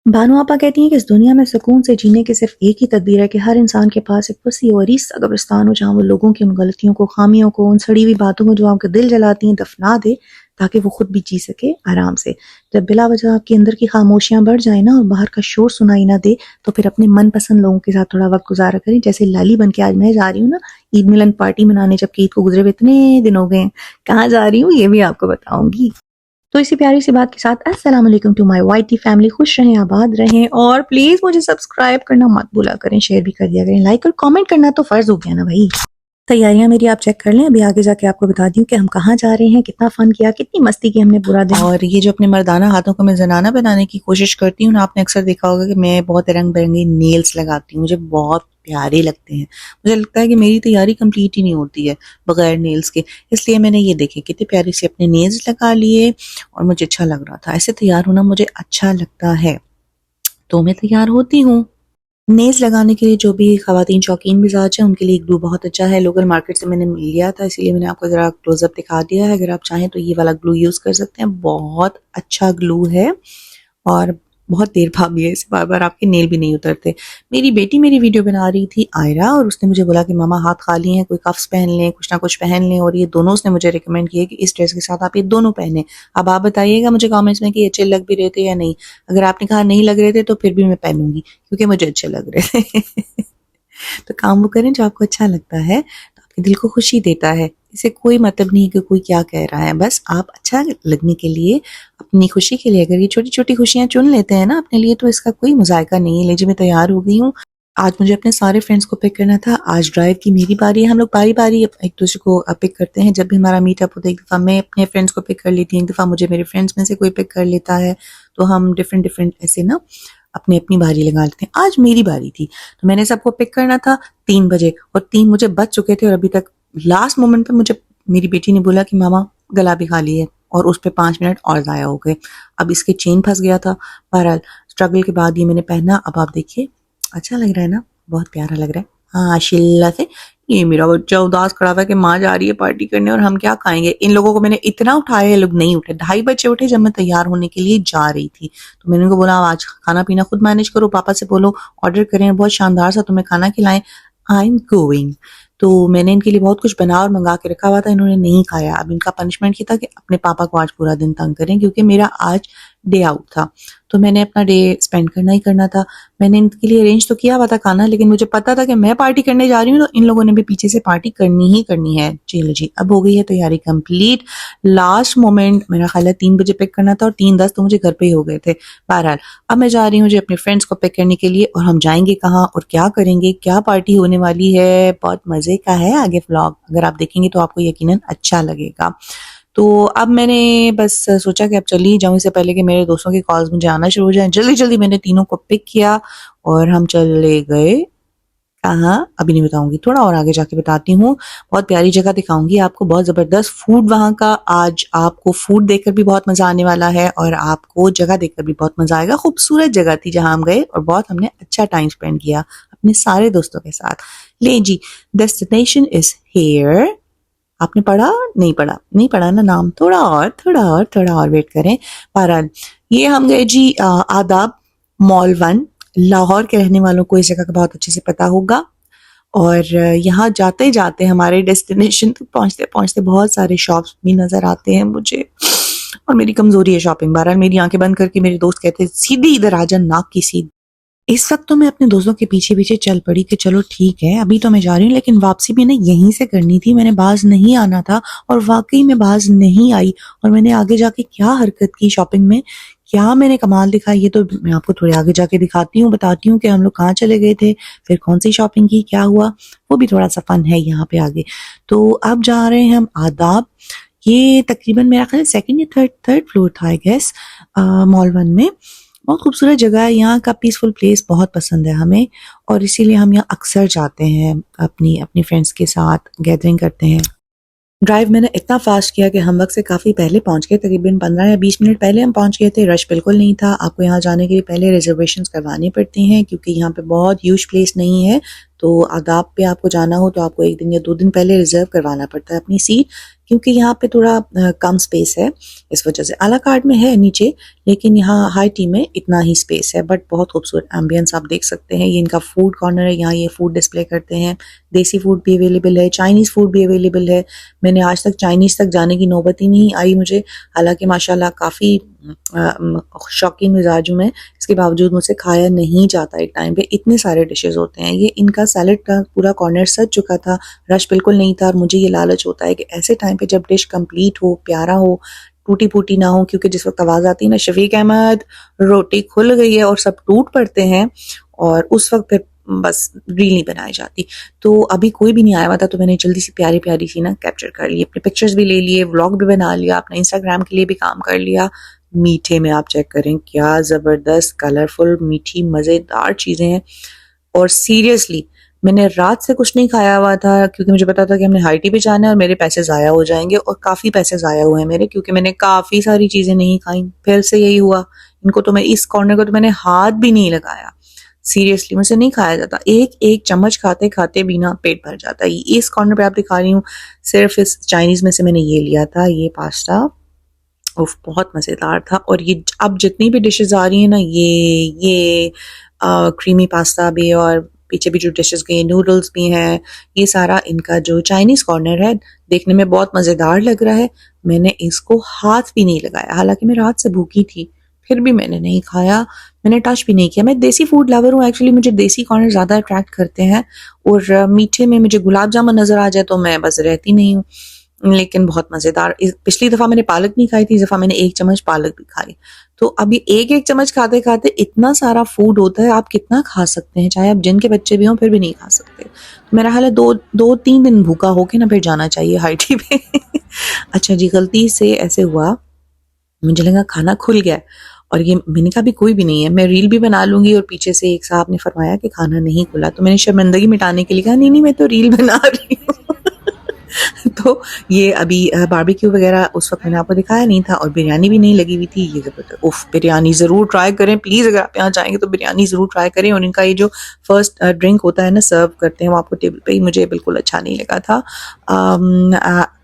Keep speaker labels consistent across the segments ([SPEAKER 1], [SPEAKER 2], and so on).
[SPEAKER 1] बानो आपा कहती हैं कि इस दुनिया में सुकून से जीने की सिर्फ एक ही तदबीर है कि हर इंसान के पास एक वसी और ईसा कब्रिस्तान हो जहाँ वो लोगों की उन गलतियों को, खामियों को, उन सड़ी हुई बातों को जो आपके दिल जलाती हैं दफना दे, ताकि वो खुद भी जी सके आराम से। जब बिला वजह आपके अंदर की खामोशियां बढ़ जाए ना और बाहर का शोर सुनाई ना दे, तो फिर अपने मनपसंद लोगों के साथ थोड़ा वक्त गुजारा करें। जैसे लाली बन के आज मैं जा रही हूँ ना ईद मिलन पार्टी मनाने, जबकि ईद को गुजरे हुए इतने दिन हो गए हैं। कहाँ जा रही हूँ ये भी आपको बताऊंगी। तो इसी प्यारी सी बात के साथ अस्सलाम वालेकुम टू माय वाइटी फैमिली। खुश रहें, आबाद रहें और प्लीज मुझे सब्सक्राइब करना मत भूला करें, शेयर भी कर दिया करें, लाइक और कमेंट करना तो फर्ज हो गया ना भाई। तैयारियां मेरी आप चेक कर लें, अभी आगे जाके आपको बता दी हूँ कि हम कहाँ जा रहे हैं, कितना फन किया, कितनी मस्ती की हमने पूरा दिन।
[SPEAKER 2] और ये जो अपने मर्दाना हाथों को मैं जनाना बनाने की कोशिश करती हूँ ना, आपने अक्सर देखा होगा कि मैं बहुत रंग बिरंगी नेल्स लगाती हूँ, मुझे बहुत प्यारे लगते हैं। मुझे लगता है कि मेरी तैयारी कंप्लीट ही नहीं होती है बगैर नेल्स के, इसलिए मैंने ये देखे कितने प्यारे से अपने नेल्स लगा लिए और मुझे अच्छा लग रहा था। ऐसे तैयार होना मुझे अच्छा लगता है, तो मैं तैयार होती हूँ। नेल्स लगाने के लिए जो भी खवातीन शौकीन मिजाज है उनके लिए ग्लू बहुत अच्छा है। लोकल मार्केट से मैंने लिया था, इसीलिए मैंने आपको ज़रा क्लोजअप दिखा दिया है। अगर आप चाहें तो ये वाला ग्लू यूज़ कर सकते हैं, बहुत अच्छा ग्लू है और बहुत देर भाभी है, इससे बार बार आपके नेल भी नहीं उतरते। मेरी बेटी मेरी वीडियो बना रही थी आयरा, और उसने मुझे बोला कि मामा हाथ खाली हैं, कोई कफ्स पहन लें, कुछ ना कुछ पहन लें, और ये दोनों उसने मुझे रिकमेंड किए कि इस ड्रेस के साथ आप ये दोनों पहने। अब आप बताइएगा मुझे कमेंट्स में कि अच्छे लग भी रहे थे या नहीं। अगर आपने कहा नहीं लग रहे थे तो फिर भी मैं पहनूंगी, क्योंकि मुझे अच्छे लग रहे थे। तो काम वो करें जो आपको अच्छा लगता है, तो आपके दिल को खुशी देता है। इसे कोई मतलब नहीं कि कोई क्या कह रहा है, बस आप अच्छा लगने के लिए, अपनी खुशी के लिए अगर ये छोटी छोटी खुशियां चुन लेते हैं ना अपने लिए, तो इसका कोई मुजायका नहीं है। लीजिए मैं तैयार हो गई हूँ। आज मुझे अपने सारे फ्रेंड्स को पिक करना था, आज ड्राइव की मेरी बारी है। हम लोग बारी बारी एक दूसरे को पिक करते हैं। जब भी हमारा मीटअप होता है, एक दफ़ा मैं अपने फ्रेंड्स को पिक कर लेती हूँ, एक दफ़ा मुझे मेरे फ्रेंड्स में से कोई पिक कर लेता है, तो हम डिफरेंट डिफरेंट ऐसे ना अपनी अपनी बारी लगा लेते हैं। आज मेरी बारी थी, तो मैंने सबको पिक करना था 3 बजे, और 3 मुझे बज चुके थे, और अभी तक लास्ट मोमेंट पे मुझे मेरी बेटी ने बोला कि मामा गला भी खाली है, और उस पे 5 मिनट और ज़ाया हो गए। अब इसके चेन फंस गया था। बहरहाल स्ट्रगल के बाद ये मैंने पहना। अब आप देखिए, अच्छा लग रहा है ना, बहुत प्यारा लग रहा है। हाँ शिल्ला से। ये मेरा बच्चा उदास खड़ा हुआ है कि माँ जा रही है पार्टी करने और हम क्या खाएंगे। इन लोगों को मैंने इतना उठाया, ये लोग नहीं उठे। 2:30 बजे उठे जब मैं तैयार होने के लिए जा रही थी। तो मैंने उनको बोला आज खाना पीना खुद मैनेज करो, पापा से बोलो ऑर्डर करें, बहुत शानदार सा तुम्हें खाना खिलाएं, आई एम गोइंग। तो मैंने इनके लिए बहुत कुछ बना और मंगा के रखा हुआ था, इन्होंने नहीं खाया। अब इनका पनिशमेंट ये था कि अपने पापा को आज पूरा दिन तंग करें, क्योंकि मेरा आज डे आउट था, तो मैंने अपना डे स्पेंड करना ही करना था। मैंने इनके लिए अरेंज तो किया हुआ था खाना, लेकिन मुझे पता था कि मैं पार्टी करने जा रही हूँ, तो इन लोगों ने भी पीछे से पार्टी करनी ही करनी है। चलो जी, अब हो गई है तैयारी कंप्लीट। लास्ट मोमेंट मेरा ख्याल है 3 बजे पिक करना था, और 3:10 तो मुझे घर पे ही हो गए थे। बहरहाल अब मैं जा रही हूँ जी अपने फ्रेंड्स को पिक करने के लिए, और हम जाएंगे कहाँ और क्या करेंगे, क्या पार्टी होने वाली है, बहुत मजे का है। आगे व्लॉग अगर आप देखेंगे तो आपको यकीनन अच्छा लगेगा। तो अब मैंने बस सोचा कि अब चली ही जाऊँ, इससे पहले कि मेरे दोस्तों की कॉल्स मुझे आना शुरू हो जाए। जल्दी जल्दी मैंने तीनों को पिक किया और हम चले गए कहाँ अभी नहीं बताऊंगी, थोड़ा और आगे जाके बताती हूँ। बहुत प्यारी जगह दिखाऊंगी आपको, बहुत जबरदस्त फूड वहाँ का। आज आपको फूड देखकर भी बहुत मजा आने वाला है, और आपको जगह देखकर भी बहुत मजा आएगा। खूबसूरत जगह थी जहाँ हम गए, और बहुत हमने अच्छा टाइम स्पेंड किया अपने सारे दोस्तों के साथ। ले जी, डेस्टिनेशन इज हेयर। आपने पढ़ा नहीं पढ़ा, नहीं पढ़ा ना नाम, थोड़ा और थोड़ा और थोड़ा और वेट करें। बहरहाल ये हम गए जी आदाब मॉल 1। लाहौर के रहने वालों को इस जगह का बहुत अच्छे से पता होगा। और यहाँ जाते जाते हमारे डेस्टिनेशन तक पहुँचते पहुँचते बहुत सारे शॉप्स भी नजर आते हैं मुझे, और मेरी कमजोरी है शॉपिंग। बहरहाल मेरी आंखें बंद करके मेरे दोस्त कहते हैं सीधी इधर आजा, नाक की सीधी। इस वक्त तो मैं अपने दोस्तों के पीछे पीछे चल पड़ी कि चलो ठीक है अभी तो मैं जा रही हूँ, लेकिन वापसी भी ना यहीं से करनी थी, मैंने बाज नहीं आना था, और वाकई में बाज नहीं आई। और मैंने आगे जाके क्या हरकत की शॉपिंग में, क्या मैंने कमाल दिखाई, ये तो मैं आपको थोड़े आगे जाके दिखाती हूँ, बताती हूँ कि हम लोग कहाँ चले गए थे, फिर कौन सी शॉपिंग की, क्या हुआ, वो भी थोड़ा सा फन है यहाँ पे आगे। तो अब जा रहे हैं हम आदाब। ये तकरीबन मेरा ख्याल सेकंड या थर्ड फ्लोर था आई गेस, मॉल 1 में। बहुत खूबसूरत जगह है, यहाँ का पीसफुल प्लेस बहुत पसंद है हमें, और इसीलिए हम यहाँ अक्सर जाते हैं, अपनी अपनी फ्रेंड्स के साथ गैदरिंग करते हैं। ड्राइव मैंने इतना फास्ट किया कि हम वक्त से काफ़ी पहले पहुंच गए, तकरीबन 15 या 20 मिनट पहले हम पहुंच गए थे। रश बिल्कुल नहीं था। आपको यहाँ जाने के लिए पहले रिजर्वेशंस करवानी पड़ती हैं, क्योंकि यहाँ पे बहुत ह्यूज प्लेस नहीं है, तो आदाब पे आपको जाना हो तो आपको 1 दिन या 2 दिन पहले रिजर्व करवाना पड़ता है अपनी सीट, क्योंकि यहाँ पे थोड़ा कम स्पेस है इस वजह से। आ ला कार्ट में है नीचे, लेकिन यहाँ हाई टी में इतना ही स्पेस है, बट बहुत खूबसूरत एम्बियंस आप देख सकते हैं। ये इनका फूड कॉर्नर है, यहाँ ये फूड डिस्प्ले करते हैं। देसी फूड भी अवेलेबल है, चाइनीज़ फूड भी अवेलेबल है। मैंने आज तक चाइनीज़ तक जाने की नौबत ही नहीं आई मुझे, हालांकि माशाल्लाह काफ़ी शौकीन मिजाज हूँ मैं, इसके बावजूद मुझसे खाया नहीं जाता। एक टाइम पे इतने सारे डिशेस होते हैं। ये इनका सैलेड का पूरा कॉर्नर सज चुका था, रश बिल्कुल नहीं था, और मुझे ये लालच होता है कि ऐसे टाइम पे जब डिश कंप्लीट हो, प्यारा हो, टूटी फूटी ना हो, क्योंकि जिस वक्त आवाज़ आती है ना शफीक अहमद रोटी खुल गई है और सब टूट पड़ते हैं, और उस वक्त फिर बस रील नहीं बनाई जाती। तो अभी कोई भी नहीं आया हुआ था, तो मैंने जल्दी से प्यारी प्यारी सी ना कैप्चर कर ली, अपने पिक्चर्स भी ले लिए, व्लॉग भी बना लिया, अपना इंस्टाग्राम के लिए भी काम कर लिया। मीठे में आप चेक करें क्या ज़बरदस्त कलरफुल मीठी मज़ेदार चीज़ें हैं। और सीरियसली मैंने रात से कुछ नहीं खाया हुआ था, क्योंकि मुझे पता था कि हमने हाई टी पे जाना है और मेरे पैसे ज़ाया हो जाएंगे, और काफ़ी पैसे ज़ाया हुए हैं मेरे, क्योंकि मैंने काफ़ी सारी चीज़ें नहीं खाई। फिर से यही हुआ, इनको तो मैं इस कॉर्नर को तो मैंने हाथ भी नहीं लगाया। सीरियसली मुझसे नहीं खाया जाता, एक एक चम्मच खाते खाते भी ना पेट भर जाता है। इस कॉर्नर पे आप दिखा रही हूँ, सिर्फ इस चाइनीज़ में से मैंने ये लिया था, ये पास्ता, उफ बहुत मज़ेदार था। और ये अब जितनी भी डिशेस आ रही हैं ना, ये क्रीमी पास्ता भी, और पीछे भी जो डिशेस गई नूडल्स भी हैं, ये सारा इनका जो चाइनीज़ कॉर्नर है देखने में बहुत मज़ेदार लग रहा है। मैंने इसको हाथ भी नहीं लगाया, हालांकि मैं रात से भूखी थी, फिर भी मैंने नहीं खाया, मैंने टच भी नहीं किया। मैं देसी फूड लवर हूँ एक्चुअली, मुझे देसी कॉर्नर ज़्यादा अट्रैक्ट करते हैं, और मीठे में मुझे गुलाब जामुन नज़र आ जाए तो मैं बस रहती नहीं हूँ। लेकिन बहुत मज़ेदार, पिछली दफ़ा मैंने पालक नहीं खाई थी, इस दफ़ा मैंने 1 चम्मच पालक भी खाई। तो अभी एक एक चम्मच खाते खाते इतना सारा फूड होता है, आप कितना खा सकते हैं, चाहे आप जिन के बच्चे भी हों फिर भी नहीं खा सकते। तो मेरा हाल है 2-3 दिन भूखा होके ना फिर जाना चाहिए हाई टी पे। अच्छा जी, गलती से ऐसे हुआ, मुझे लगा खाना खुल गया, और ये मैंने कहा भी कोई भी नहीं है, मैं रील भी बना लूंगी। और पीछे से एक साहब ने फरमाया कि खाना नहीं खुला, तो मैंने शर्मिंदगी मिटाने के लिए कहा नहीं नहीं मैं तो रील बना रही हूँ। तो ये अभी बारबेक्यू वगैरह उस वक्त मैंने आपको दिखाया नहीं था, और बिरयानी भी नहीं लगी हुई थी। ये ज़बरदस्त, उफ बिरयानी ज़रूर ट्राई करें प्लीज़, अगर आप यहाँ जाएंगे तो बिरयानी ज़रूर ट्राई करें। और इनका ये जो फर्स्ट ड्रिंक होता है ना सर्व करते हैं वो आपको टेबल पे ही, मुझे बिल्कुल अच्छा नहीं लगा था।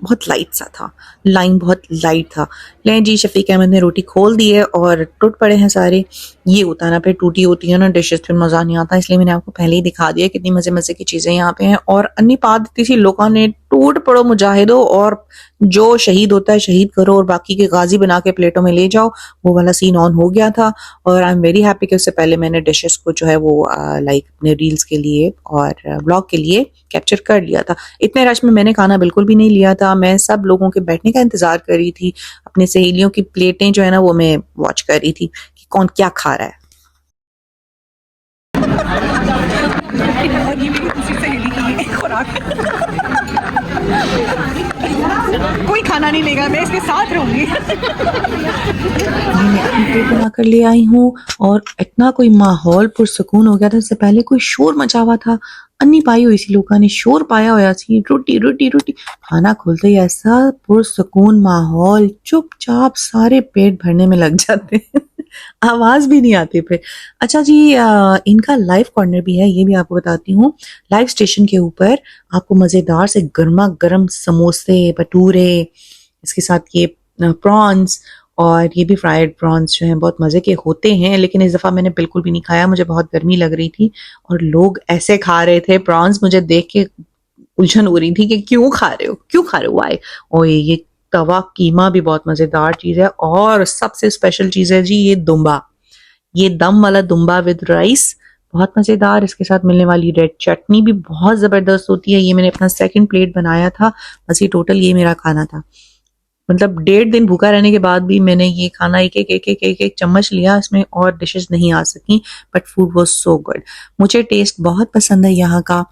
[SPEAKER 2] बहुत लाइट सा था, लाइन बहुत लाइट था। लें जी, शफीक अहमद ने रोटी खोल दी है और टूट पड़े हैं सारे। ये होता है ना, फिर टूटी होती है ना डिशेस, फिर मज़ा नहीं आता, इसलिए मैंने आपको पहले ही दिखा दिया कितनी मज़े मज़े की चीज़ें यहाँ पे हैं। और अन्नी पा देती थी लोगों ने, टूट पड़ो मुजाहिदो, और जो शहीद होता है शहीद करो, और बाकी के गाजी बना के प्लेटों में ले जाओ, वो वाला सीन ऑन हो गया था। और आई एम वेरी हैप्पी कि उससे पहले मैंने डिशेस को जो है वो लाइक अपने रील्स के लिए और ब्लॉग के लिए कैप्चर कर लिया था। इतने रश में मैंने खाना बिल्कुल भी नहीं लिया था, मैं सब लोगों के बैठने का इंतजार कर रही थी, अपने सहेलियों की प्लेटें जो है ना वो मैं वॉच कर रही थी कि कौन क्या खा रहा है। और ये मेरी दूसरी सहेली की एक खुराक। कोई खाना नहीं लेगा, मैं इसके साथ रहूंगी। मैंने अपनी प्लेट बना कर ले आई हूँ, और इतना कोई माहौल पुरसकून हो गया था। इससे पहले कोई शोर मचा हुआ था, अन्नी पाई हुई सी लोगों ने शोर पाया हुआ सी, रोटी रोटी रोटी। खाना खुलते ही ऐसा पुरसकून माहौल, चुपचाप सारे पेट भरने में लग जाते हैं। आवाज भी नहीं आती फिर। अच्छा जी, इनका लाइव कॉर्नर भी है, ये भी आपको बताती हूँ। लाइव स्टेशन के ऊपर आपको मज़ेदार से गर्मा गर्म समोसे, भटूरे, इसके साथ ये प्रॉन्स, और ये भी फ्राइड प्रॉन्स जो हैं बहुत मज़े के होते हैं। लेकिन इस दफ़ा मैंने बिल्कुल भी नहीं खाया, मुझे बहुत गर्मी लग रही थी, और लोग ऐसे खा रहे थे प्रॉन्स, मुझे देख के उलझन हो रही थी कि क्यों खा रहे हो, क्यों खा रहे हो, वाई। और ये तवा कीमा भी बहुत मज़ेदार चीज़ है, और सबसे स्पेशल चीज़ है जी ये दुम्बा, ये दम वाला दुम्बा विद राइस, बहुत मज़ेदार। इसके साथ मिलने वाली रेड चटनी भी बहुत ज़बरदस्त होती है। ये मैंने अपना सेकंड प्लेट बनाया था, बस ये टोटल ये मेरा खाना था। मतलब 1.5 दिन भूखा रहने के बाद भी मैंने ये खाना एक एक चम्मच लिया, इसमें और डिशेस नहीं आ सकी, but food was so good. मुझे टेस्ट बहुत पसंद है यहाँ का,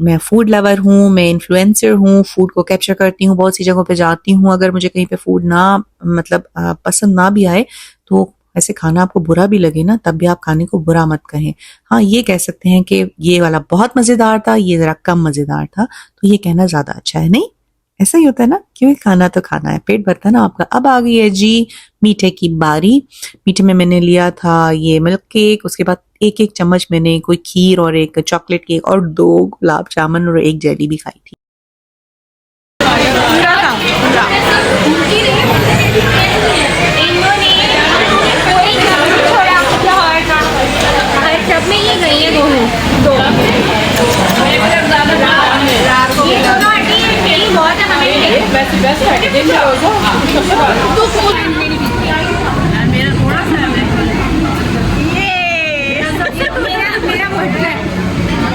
[SPEAKER 2] मैं फूड लवर हूँ, मैं इन्फ्लुएंसर हूँ, फूड को कैप्चर करती हूँ, बहुत सी जगहों पे जाती हूँ। अगर मुझे कहीं पे फूड ना मतलब पसंद ना भी आए, तो ऐसे खाना आपको बुरा भी लगे ना, तब भी आप खाने को बुरा मत कहें। हाँ, ये कह सकते हैं कि ये वाला बहुत मज़ेदार था, ये ज़रा कम मज़ेदार था, तो ये कहना ज़्यादा अच्छा है। नहीं, ऐसा ही होता है ना, क्योंकि खाना तो खाना है, पेट भरता है ना आपका। अब आ गई है जी मीठे की बारी। मीठे में मैंने लिया था ये मिल्क केक, उसके बाद एक एक चम्मच मैंने कोई खीर और एक चॉकलेट केक और 2 गुलाब जामुन और एक जेली भी खाई थी।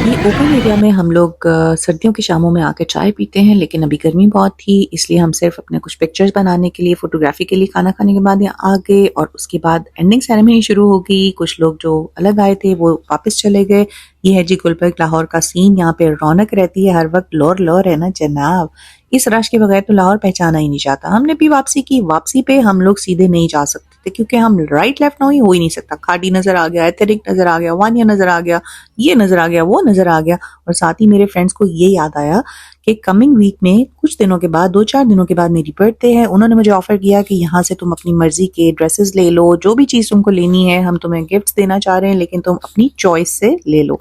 [SPEAKER 2] ये ओपन एरिया में हम लोग सर्दियों की शामों में आके चाय पीते हैं, लेकिन अभी गर्मी बहुत थी इसलिए हम सिर्फ अपने कुछ पिक्चर्स बनाने के लिए, फोटोग्राफी के लिए खाना खाने के बाद यहाँ आ गए और उसके बाद एंडिंग सेरेमनी शुरू हो गई। कुछ लोग जो अलग आए थे वो वापस चले गए। ये है जी गुलबर्ग लाहौर का सीन। यहाँ पे रौनक रहती है हर वक्त, लोर लोर है ना जनाब। इस रश के बगैर तो लाहौर पहचाना ही नहीं जाता। हमने भी वापसी की। वापसी पे हम लोग सीधे नहीं जा सकते थे क्योंकि हम राइट लेफ्ट ना हो ही नहीं सकता। खाड़ी नजर आ गया, एथेरिक नजर आ गया, वानिया नजर आ गया, ये नजर आ गया, वो नजर आ गया। और साथ ही मेरे फ्रेंड्स को ये याद आया कि कमिंग वीक में कुछ दिनों के बाद, 2-4 दिनों के बाद मेरी बर्थडे है। उन्होंने मुझे ऑफर किया कि यहाँ से तुम अपनी मर्जी के ड्रेसेस ले लो, जो भी चीज तुमको लेनी है, हम तुम्हें गिफ्ट्स देना चाह रहे हैं लेकिन तुम अपनी चॉइस से ले लो।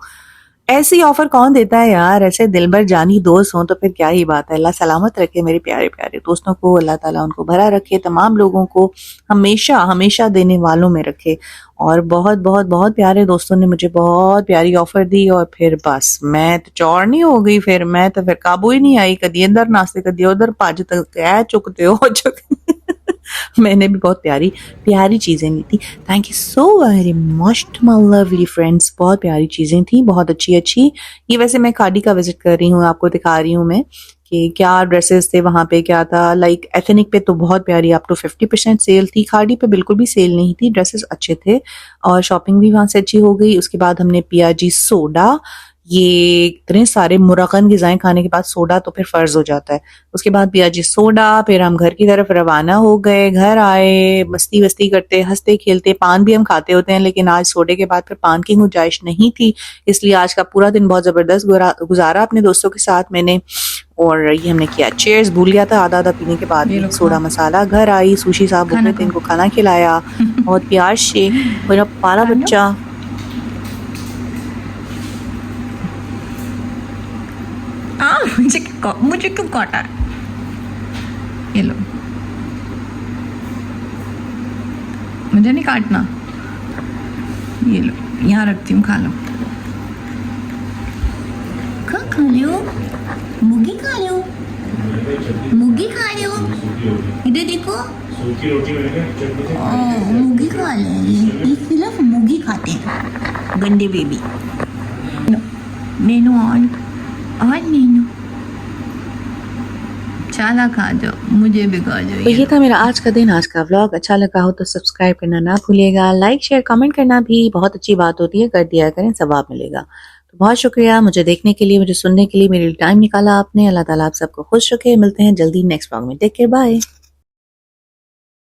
[SPEAKER 2] ऐसी ऑफर कौन देता है यार? ऐसे दिलबर जानी दोस्त हों तो फिर क्या ही बात है। अल्लाह सलामत रखे मेरे प्यारे प्यारे दोस्तों को, अल्लाह ताला उनको भरा रखे, तमाम लोगों को हमेशा हमेशा देने वालों में रखे। और बहुत बहुत बहुत प्यारे दोस्तों ने मुझे बहुत प्यारी ऑफर दी और फिर बस मैं तो चौड़ नहीं हो गई। फिर मैं तो फिर काबू ही नहीं आई, कदी इधर नाश्ते कदी उधर पाज तक क्या चुकते हो चुके मैंने भी बहुत प्यारी प्यारी चीज़ें ली थी। Thank you so very much my lovely friends. बहुत प्यारी चीज़ें थी, बहुत अच्छी अच्छी। ये वैसे मैं खाड़ी का विजिट कर रही हूँ, आपको दिखा रही हूँ मैं कि क्या ड्रेसेस थे वहाँ पे, क्या था। लाइक एथनिक पे तो बहुत प्यारी अप टू 50% सेल थी। खाड़ी पे बिल्कुल भी सेल नहीं थी, ड्रेसेस अच्छे थे और शॉपिंग भी वहाँ से अच्छी हो गई। उसके बाद हमने पिया जी सोडा। ये इतने सारे मुरगन ग़िज़ाएं खाने के बाद सोडा तो फिर फर्ज हो जाता है। उसके बाद पिया जी सोडा, फिर हम घर की तरफ रवाना हो गए। घर आए, मस्ती वस्ती करते, हंसते खेलते। पान भी हम खाते होते हैं लेकिन आज सोडे के बाद फिर पान की गुंजाइश नहीं थी, इसलिए आज का पूरा दिन बहुत ज़बरदस्त गुजारा अपने दोस्तों के साथ मैंने। और ये हमने किया, चेयर्स भूल गया था आधा आधा पीने के बाद भी। सोडा मसाला घर आई, सुशी साहब भूखे थे, इनको खाना खिलाया बहुत प्यार से। मेरा प्यारा बच्चा
[SPEAKER 3] मुझे क्यों काटा? ये लो, मुझे नहीं काटना। ये लो, यहाँ रखती हूँ, खा लो। खा लो, मुर्गी खा लो, मुर्गी खा लो। इधर देखो, मुर्गी खा ले। ये सिर्फ मुर्गी खाते हैं, गंदे बेबी। नैनो और नैनो चाला खा जाओ, मुझे भी खा जाओ।
[SPEAKER 1] तो ये था मेरा आज का दिन, आज का व्लॉग। अच्छा लगा हो तो सब्सक्राइब करना ना भूलिएगा। लाइक शेयर कमेंट करना भी बहुत अच्छी बात होती है, कर दिया करें, सवाब मिलेगा। तो बहुत शुक्रिया मुझे देखने के लिए, मुझे सुनने के लिए, मेरे लिए टाइम निकाला आपने। अल्लाह ताला आप सबको खुश रखे। मिलते हैं जल्दी नेक्स्ट व्लॉग में। Take care, bye.